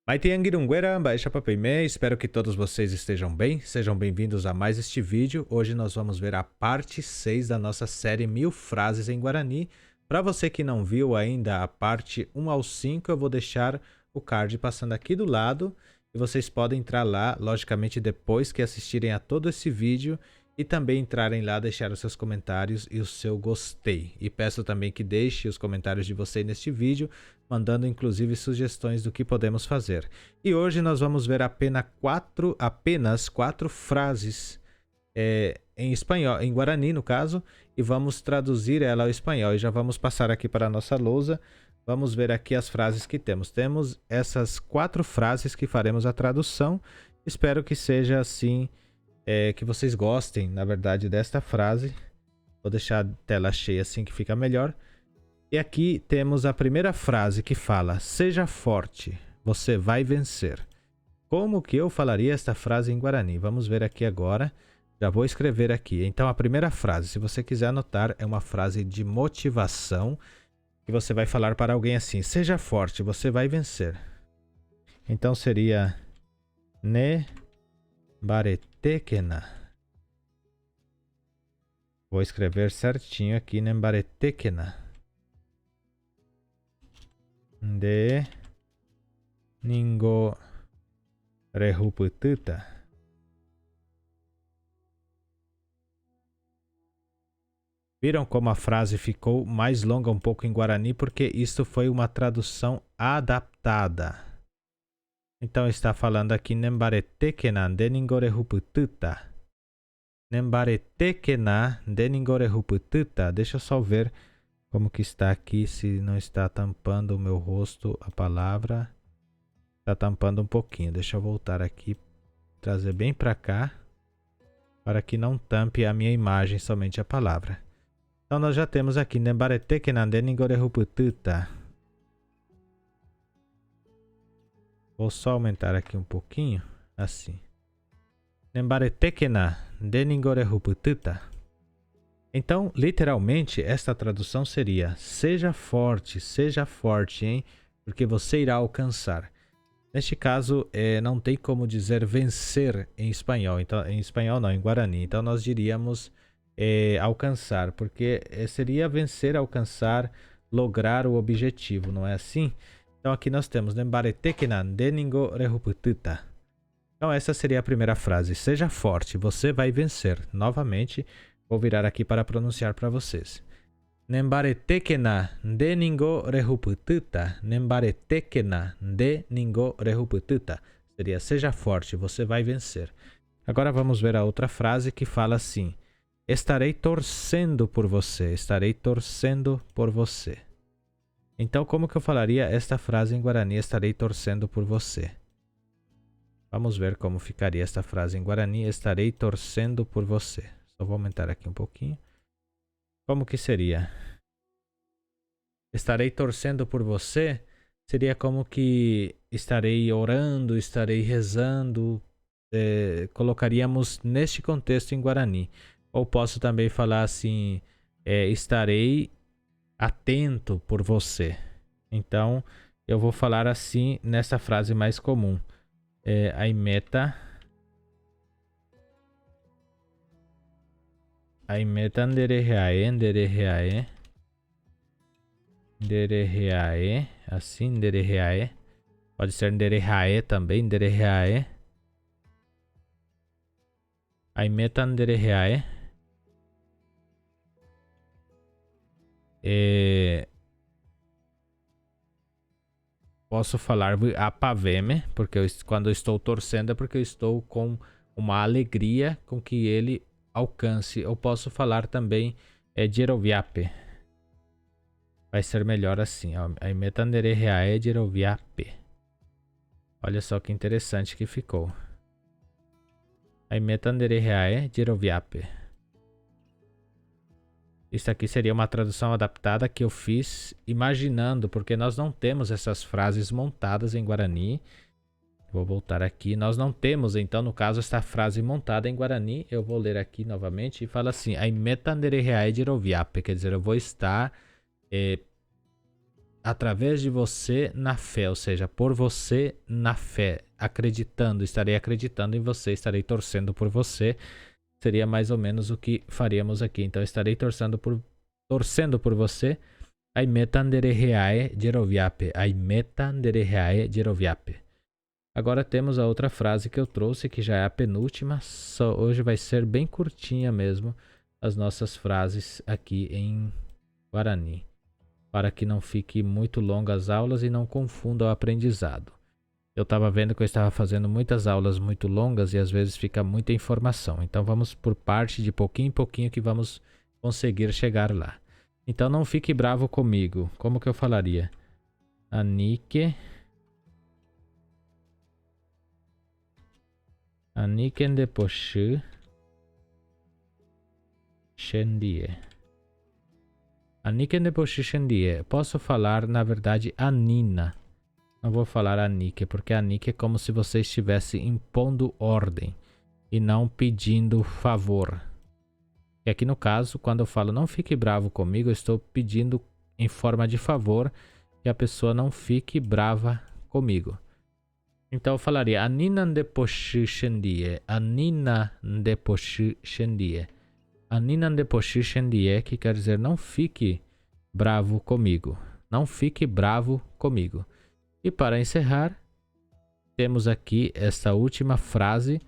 Maitianguirunguera, Baixa Papimé, espero que todos vocês estejam bem. Sejam bem-vindos a mais este vídeo. Hoje nós vamos ver a parte 6 da nossa série 1000 frases em Guarani. Para você que não viu ainda a parte 1 ao 5, eu vou deixar o card passando aqui do lado. E vocês podem entrar lá, logicamente depois que assistirem a todo esse vídeo. E também entrarem lá, deixar os seus comentários e o seu gostei. E peço também que deixe os comentários de vocês neste vídeo, mandando inclusive sugestões do que podemos fazer. E hoje nós vamos ver apenas quatro frases em espanhol, em Guarani no caso, e vamos traduzir ela ao espanhol. E já vamos passar aqui para a nossa lousa. Vamos ver aqui as frases que temos. Temos essas 4 frases que faremos a tradução. Espero que seja assim... que vocês gostem, na verdade, desta frase. Vou deixar a tela cheia assim que fica melhor. E aqui temos a primeira frase que fala: seja forte, você vai vencer. Como que eu falaria esta frase em Guarani? Vamos ver aqui agora. Já vou escrever aqui. Então a primeira frase, se você quiser anotar, é uma frase de motivação. Que você vai falar para alguém assim: seja forte, você vai vencer. Então seria... Ne Baretekena. Vou escrever certinho aqui, Nembaretekena. De Ningo Rehuputita. Viram como a frase ficou mais longa um pouco em Guarani, porque isto foi uma tradução adaptada. Então está falando aqui Nembaretekena de Ningorehuputita. Nembaretekena de Ningorehuputita. Deixa eu só ver como que está aqui, se não está tampando o meu rosto a palavra. Está tampando um pouquinho. Deixa eu voltar aqui, trazer bem para cá, para que não tampe a minha imagem, somente a palavra. Então nós já temos aqui Nembaretekena de Ningorehuputita. Vou só aumentar aqui um pouquinho, assim. Nembaretekena de Ningorehuputita. Então, literalmente, esta tradução seria: seja forte, hein? Porque você irá alcançar. Neste caso, não tem como dizer vencer em espanhol. Então, em espanhol não, em Guarani. Então, nós diríamos alcançar, porque seria vencer, alcançar, lograr o objetivo, não é assim? Então aqui nós temos Nembaretekena de Ningorehuputita. Então essa seria a primeira frase. Seja forte, você vai vencer. Novamente, vou virar aqui para pronunciar para vocês. Nembaretekena de Ningorehuputita. Nembaretekena de Ningorehuputita. Seria: seja forte, você vai vencer. Agora vamos ver a outra frase que fala assim: estarei torcendo por você. Estarei torcendo por você. Então, como que eu falaria esta frase em Guarani? Estarei torcendo por você. Vamos ver como ficaria esta frase em Guarani. Estarei torcendo por você. Só vou aumentar aqui um pouquinho. Como que seria? Estarei torcendo por você seria como que estarei orando, estarei rezando. Colocaríamos neste contexto em Guarani. Ou posso também falar assim: estarei atento por você. Então, eu vou falar assim nessa frase mais comum. Aimeta nderereae. Assim, nderereae. Pode ser nderereae também, nderereae. Aimeta nderereae. Posso falar apaveme, porque quando eu estou torcendo é porque eu estou com uma alegria com que ele alcance. Eu posso falar também Jeroviape. Vai ser melhor assim. Aimetanderereae Jeroviape. Olha só que interessante que ficou. Aimetanderereae Jeroviape. Isso aqui seria uma tradução adaptada que eu fiz imaginando, porque nós não temos essas frases montadas em Guarani. Vou voltar aqui. Nós não temos, então, no caso, esta frase montada em Guarani. Eu vou ler aqui novamente e fala assim: Aimeta nderereae Jeroviape. Quer dizer, eu vou estar através de você na fé, ou seja, por você na fé, acreditando, estarei acreditando em você, estarei torcendo por você. Seria mais ou menos o que faríamos aqui. Então, estarei torcendo por você. Aimeta ndereheae jeroviape. Aimeta ndereheae jeroviape. Agora temos a outra frase que eu trouxe, que já é a penúltima. Hoje vai ser bem curtinha mesmo as nossas frases aqui em Guarani, para que não fique muito longas as aulas e não confunda o aprendizado. Eu estava vendo que eu estava fazendo muitas aulas muito longas e às vezes fica muita informação. Então vamos por parte, de pouquinho em pouquinho, que vamos conseguir chegar lá. Então não fique bravo comigo. Como que eu falaria? Anike ndeposhi shendie. Anike ndeposhi shendie. Posso falar, na verdade, Anina. Não vou falar Anike, porque Anike é como se você estivesse impondo ordem e não pedindo favor. E aqui no caso, quando eu falo não fique bravo comigo, eu estou pedindo em forma de favor que a pessoa não fique brava comigo. Então eu falaria Anina ndeposhi shendie. Anina ndeposhi shendie. Anina ndeposhi shendie, que quer dizer não fique bravo comigo. Não fique bravo comigo. E para encerrar, temos aqui essa última frase.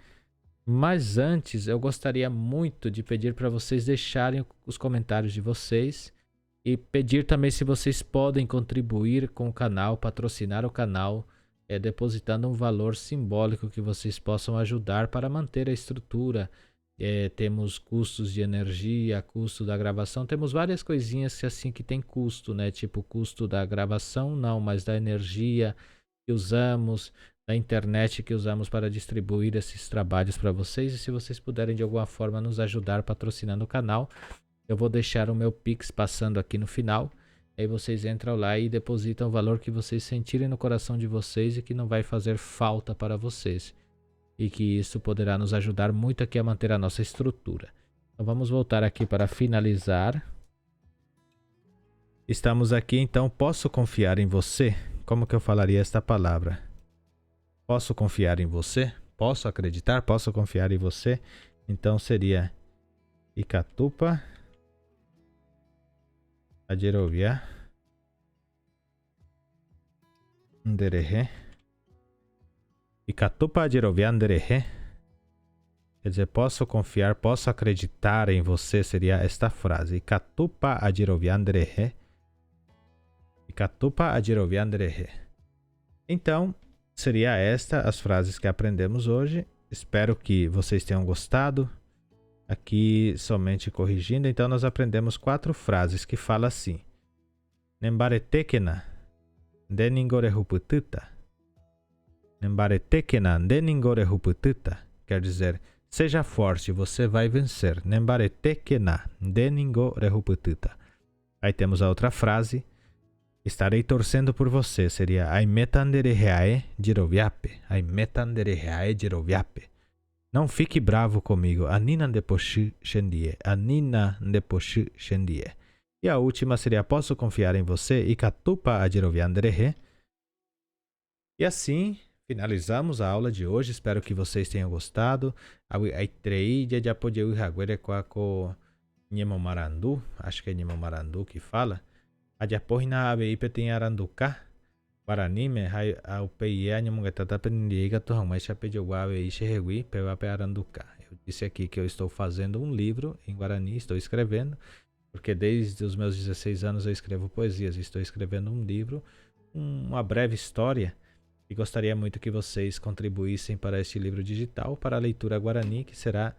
Mas antes, eu gostaria muito de pedir para vocês deixarem os comentários de vocês. E pedir também se vocês podem contribuir com o canal, patrocinar o canal, depositando um valor simbólico que vocês possam ajudar para manter a estrutura. Temos custos de energia, custo da gravação, temos várias coisinhas que assim que tem custo, né? Tipo custo da gravação, não, mas da energia que usamos, da internet que usamos para distribuir esses trabalhos para vocês. E se vocês puderem de alguma forma nos ajudar patrocinando o canal, eu vou deixar o meu Pix passando aqui no final. Aí vocês entram lá e depositam o valor que vocês sentirem no coração de vocês e que não vai fazer falta para vocês. E que isso poderá nos ajudar muito aqui a manter a nossa estrutura. Então vamos voltar aqui para finalizar. Estamos aqui, então posso confiar em você? Como que eu falaria esta palavra? Posso confiar em você? Posso acreditar? Posso confiar em você? Então seria Ikatupa Ajerovia Nderehe. Ikatupa Ajerovia Nderehe. Quer dizer, posso confiar, posso acreditar em você, seria esta frase. Ikatupa Ajerovia Nderehe. Ikatupa Ajerovia Nderehe. Então, seria esta as frases que aprendemos hoje. Espero que vocês tenham gostado. Aqui somente corrigindo, então nós aprendemos 4 frases que falam assim. Nembaretekena deningorehuputita. Nembaretekena deningorehuputita. Quer dizer, seja forte, você vai vencer. Nembaretekena deningorehuputita. Aí temos a outra frase. Estarei torcendo por você. Seria Aimeta ndereheae jeroviape. Aimeta ndereheae jeroviape. Não fique bravo comigo. Anina ndeposhi shendie. Anina ndeposhi shendie. E a última seria posso confiar em você. Ikatupa ajerovia nderehe. E assim finalizamos a aula de hoje. Espero que vocês tenham gostado. Acho que é Nhemomarandu que fala. Ajapohina abeipe tem aranduka. Guarani me ao PIE Nhamungatata Pendiga Torrama Chapedioguabe e Xerregui Pewape Aranduca. Eu disse aqui que eu estou fazendo um livro em Guarani, estou escrevendo, porque desde os meus 16 anos eu escrevo poesias, estou escrevendo um livro, uma breve história, e gostaria muito que vocês contribuíssem para este livro digital, para a leitura Guarani, que será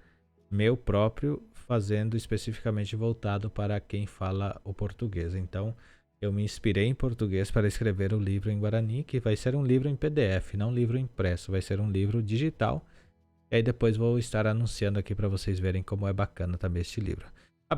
meu próprio, fazendo especificamente voltado para quem fala o português. Então, eu me inspirei em português para escrever o livro em Guarani, que vai ser um livro em PDF, não um livro impresso, vai ser um livro digital. E aí depois vou estar anunciando aqui para vocês verem como é bacana também este livro. Eu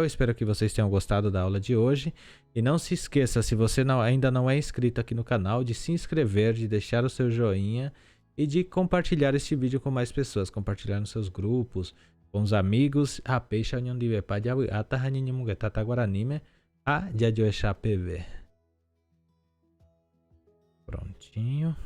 espero que vocês tenham gostado da aula de hoje. E não se esqueça, se você ainda não é inscrito aqui no canal, de se inscrever, de deixar o seu joinha e de compartilhar este vídeo com mais pessoas, compartilhar nos seus grupos, com os amigos. A de Adioechá PV. Prontinho.